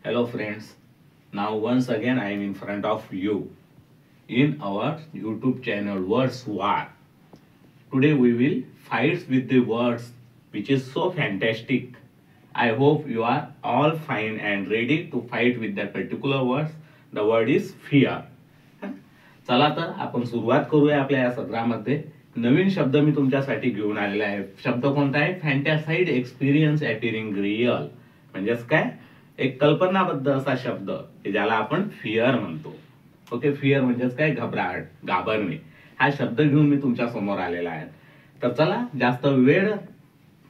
Hello friends, now once again I am in front of you in our YouTube channel Words War. Today we will fight with the words which is so fantastic. I hope you are all fine and ready to fight with that particular words. The word is fear. चला तर आपण सुरुवात करूया आपल्या या सत्रामध्ये. नवीन शब्द मी तुमच्यासाठी घेऊन आलेला आहे. शब्द कोणता आहे? फॅन्टासाइड एक्सपिरियन्स अपीअरिंग रिअल. म्हणजेच काय? एक कल्पनाबद्ध असा शब्द ज्याला आपण फिअर म्हणतो. ओके, फिअर म्हणजेच काय? घबराहट, घाबरणे. हा शब्द घेऊन मी तुमच्या समोर आलेला आहे. तर चला जास्त वेळ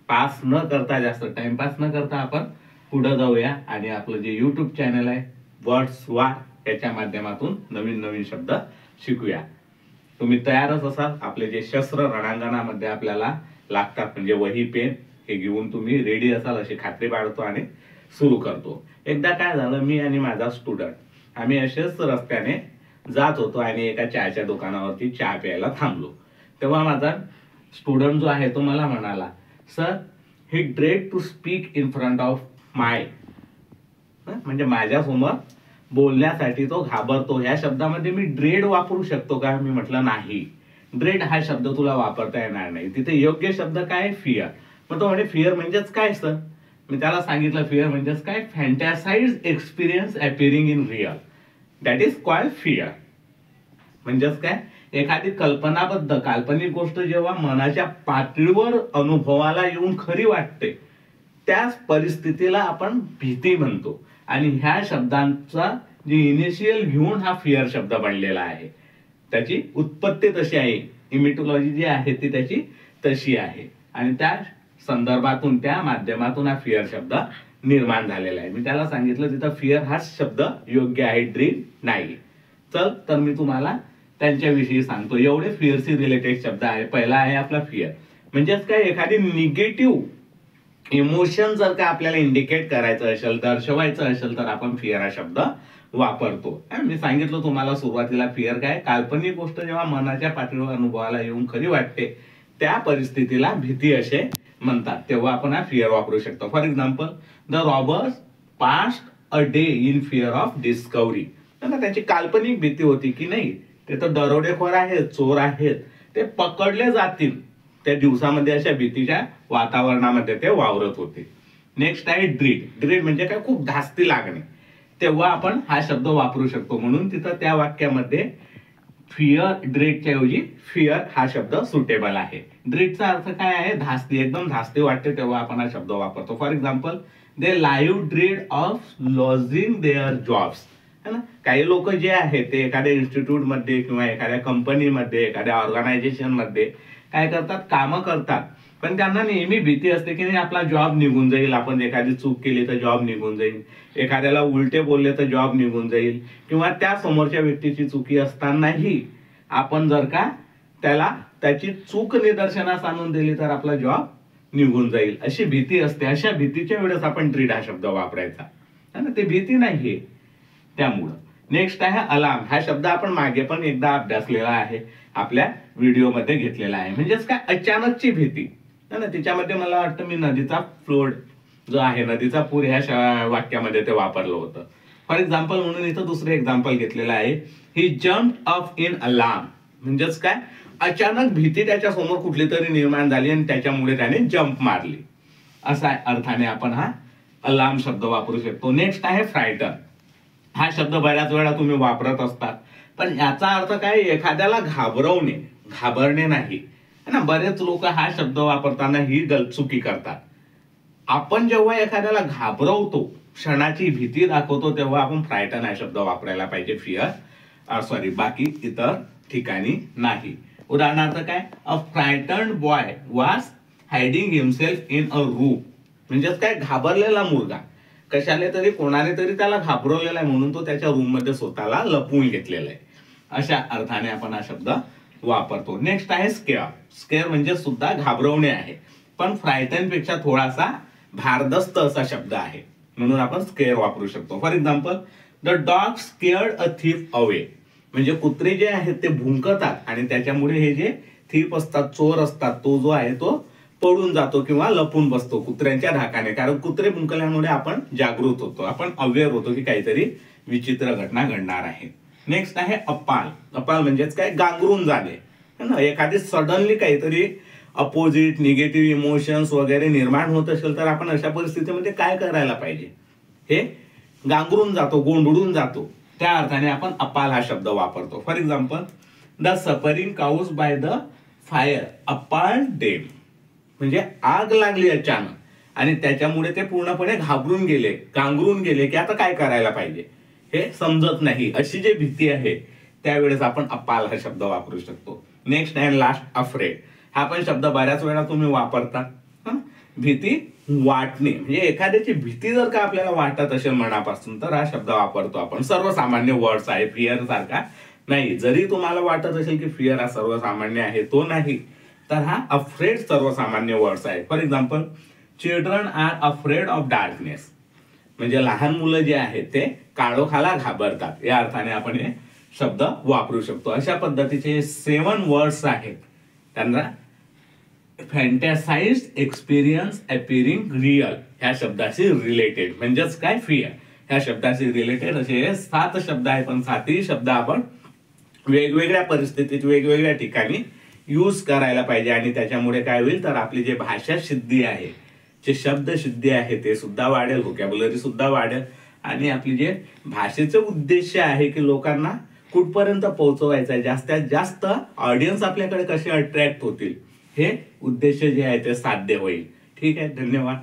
पास न करता, जास्त टाइमपास न करता आपण पुढे जाऊया आणि आपलं जे YouTube चॅनल आहे वर्ड्स वार याच्या माध्यमातून नवीन नवीन शब्द शिकूया. तुम्ही तयारच असाल? आपले जे शस्त्र रणांगणामध्ये आपल्याला लागतात म्हणजे वही पेन हे घेऊन तुम्ही रेडी असाल अशी खात्री बाळगतो आणि सुरू करतो. एकदा काय झालं, मी आणि माझा स्टुडंट आम्ही असेच रस्त्याने जात होतो आणि एका चहाच्या दुकानावरती चहा प्यायला थांबलो. तेव्हा माझा स्टुडंट जो आहे तो मला म्हणाला, sir he dread to speak in front of my, म्हणजे माझ्या समोर बोलण्यासाठी तो घाबरतो. या शब्दामध्ये मी ड्रेड वापरू शकतो का? मी म्हटलं नाही, ड्रेड हा शब्द तुला वापरता येणार नाही. तिथे योग्य शब्द काय? फिअर. मग तो म्हणे फिअर म्हणजेच काय सर? मी त्याला सांगितलं फिअर म्हणजेच काय? Fantasized experience appearing in real, that is called fear. म्हणजेच काय? एखादी कल्पनाबद्ध काल्पनिक गोष्ट जेव्हा मनाच्या पातळीवर अनुभवाला येऊन खरी वाटते त्याच परिस्थितीला आपण भीती म्हणतो. आणि ह्या शब्दांचा जे इनिशियल घेऊन हा फिअर शब्द बनलेला आहे. त्याची उत्पत्ती तशी आहे, इमिटोलॉजी जी आहे ती त्याची तशी आहे आणि त्या संदर्भातून त्या माध्यमातून हा फिअर शब्द निर्माण झालेला आहे. मी त्याला सांगितलं तिथं फिअर हा शब्द योग्य आहे, ड्रीम नाही. चल तर मी तुम्हाला त्यांच्याविषयी सांगतो. एवढे फिअरशी रिलेटेड शब्द आहे. पहिला आहे आपला फिअर. म्हणजेच काय? एखादी निगेटिव्ह इमोशन जर का आपल्याला इंडिकेट करायचं असेल, दर्शवायचं असेल तर आपण फिअर हा शब्द वापरतो. मी सांगितलं तुम्हाला सुरुवातीला फिअर काय? काल्पनिक गोष्ट जेव्हा मनाच्या पातळीवर अनुभवाला येऊन खरी वाटते त्या परिस्थितीला भीती असे म्हणतात. तेव्हा आपण हा फिअर वापरू शकतो. For example, the robbers passed a day in fear of discovery. त्यांची काल्पनिक भीती होती की नाही ते तर दरोडेखोर आहेत, चोर आहेत, ते पकडले जातील. त्या दिवसामध्ये अशा भीतीच्या वातावरणामध्ये ते वावरत होते. नेक्स्ट आहे ड्रीड. ड्रीड म्हणजे काय? खूप धास्ती लागणे. तेव्हा आपण हा शब्द वापरू शकतो. म्हणून तिथं त्या वाक्यामध्ये फिअर, ड्रीडच्या ऐवजी फिअर हा शब्द सुटेबल आहे. ड्रीडचा अर्थ काय आहे? धास्ती, एकदम धास्ती वाटते तेव्हा आपण हा शब्द वापरतो. For example, they live dread of losing their jobs. है ना? काही लोक जे आहेत ते एखाद्या इन्स्टिट्यूट मध्ये किंवा एखाद्या कंपनीमध्ये, एखाद्या ऑर्गनायझेशन मध्ये काय करतात? कामं करतात, पण त्यांना नेहमी भीती असते की नाही आपला जॉब निघून जाईल, आपण एखादी चूक केली तर जॉब निघून जाईल, एखाद्याला उलटे बोलले तर जॉब निघून जाईल, किंवा त्या समोरच्या व्यक्तीची चुकी असतानाही आपण जर का त्याला त्याची चूक निदर्शनास आणून दिली तर आपला जॉब निघून जाईल, अशी भीती असते. अशा भीतीच्या वेळेस आपण ड्रीड हा शब्द वापरायचा. ते भीती नाहीये त्यामुळं. नेक्स्ट आहे अलार्म. हा शब्द आपण मागे पण एकदा अभ्यासलेला आहे, आपल्या व्हिडिओमध्ये घेतलेला आहे. म्हणजेच काय? अचानकची भीती. तिच्यामध्ये मला वाटतं मी नदीचा फ्लोड जो आहे, नदीचा पूर ह्या वाक्यामध्ये ते वापरलं होतं. फॉर एक्झाम्पल म्हणून इथं दुसरं एक्झाम्पल घेतलेलं आहे, ही जम्प ऑफ इन अलार्म. म्हणजेच काय? अचानक भीती त्याच्या समोर कुठली तरी निर्माण झाली आणि त्याच्यामुळे त्याने जम्प मारली. असा अर्थाने आपण हा अलार्म शब्द वापरू शकतो. नेक्स्ट आहे फ्रायटन. हा शब्द बऱ्याच वेळा तुम्ही वापरत असतात, पण याचा अर्थ काय? एखाद्याला घाबरवणे, घाबरणे नाही. बरेच लोक हा शब्द वापरताना ही चुकी करतात. आपण जेव्हा एखाद्याला घाबरवतो, क्षणाची भीती दाखवतो, तेव्हा आपण फ्रायटन हा शब्द वापरायला पाहिजे. फिअर बाकी इतर ठिकाणी नाही. उदाहरणार्थ काय? A frightened boy was hiding himself in a room. म्हणजेच काय? घाबरलेला मुलगा, कशाने तरी कोणाने तरी त्याला घाबरवलेला आहे म्हणून तो त्याच्या रूम मध्ये स्वतःला लपवून घेतलेला आहे. अशा अर्थाने आपण हा शब्द वापरतो. नेक्स्ट आहे स्केअर. स्केअर म्हणजे सुद्धा घाबरवणे आहे, पण फ्रायटन पेक्षा थोडासा भारदस्त असा शब्द आहे, म्हणून आपण स्केअर वापरू शकतो. For example, the dog scared a thief away. म्हणजे कुत्रे जे आहेत ते भुंकतात आणि त्याच्यामुळे हे जे थीफ असतात, चोर असतात, तो जो आहे तो पळून जातो किंवा लपून बसतो कुत्र्यांच्या धाकाने, कारण कुत्रे भुंकल्यामुळे आपण जागृत होतो, आपण अवेअर होतो की काहीतरी विचित्र घटना घडणार आहे. नेक्स्ट आहे अपाल. अपाल म्हणजेच काय, गांगरून जाणे ना. एखादी सडनली काहीतरी अपोजिट निगेटिव्ह इमोशन्स वगैरे निर्माण होत असेल तर आपण अशा परिस्थितीमध्ये काय करायला पाहिजे, हे गांगरून जातो, गोंधळून जातो, त्या अर्थाने आपण अपाल हा शब्द वापरतो. For example, the suffering caused by the fire appalled them, म्हणजे आग लागली अचानक आणि त्याच्यामुळे ते पूर्णपणे घाबरून गेले, गांगरून गेले की आता काय करायला पाहिजे हे समजत नाही, अशी जी भीती आहे त्यावेळेस आपण अपाल हा शब्द वापरू शकतो. नेक्स्ट आहे लास्ट, अफ्रेड. हा पण शब्द बऱ्याच वेळा तुम्ही वापरता. भीती वाटणे, म्हणजे एखाद्याची भीती जर का आपल्याला वाटत असेल मनापासून तर हा शब्द वापरतो आपण. सर्वसामान्य वर्ड्स आहे, फिअर सारखा नाही. जरी तुम्हाला वाटत असेल की फिअर हा सर्वसामान्य आहे, तो नाही, तर हा अफ्रेड सर्वसामान्य वर्ड्स आहे. For example, children are afraid of darkness, म्हणजे लहान मुलं जे आहेत ते काळोखाला घाबरतात, या अर्थाने आपण हे शब्द वापरू शकतो. अशा पद्धतीचे 7 वर्ड्स आहेत. त्यांना फॅन्टासाइज्ड एक्सपिरियन्स अपिअरिंग रिअल ह्या शब्दाशी रिलेटेड, म्हणजेच काय, फिअर ह्या शब्दाशी रिलेटेड असे 7 शब्द आहेत. पण 7ही शब्द आपण वेगवेगळ्या परिस्थितीत वेगवेगळ्या ठिकाणी यूज करायला पाहिजे आणि त्याच्यामुळे काय होईल तर आपली जे भाषा सिद्धी आहे, जे शब्द सिद्धी आहे ते सुद्धा वाढेल, व्होकॅब्युलरी सुद्धा वाढेल आणि आपली जे भाषेचं उद्देश आहे की लोकांना कुठपर्यंत पोहोचवायचं आहे, जास्तीत जास्त ऑडियन्स आपल्याकडे कसे अट्रॅक्ट होतील, हे उद्देश जे आहे ते साध्य होईल. ठीक आहे, धन्यवाद.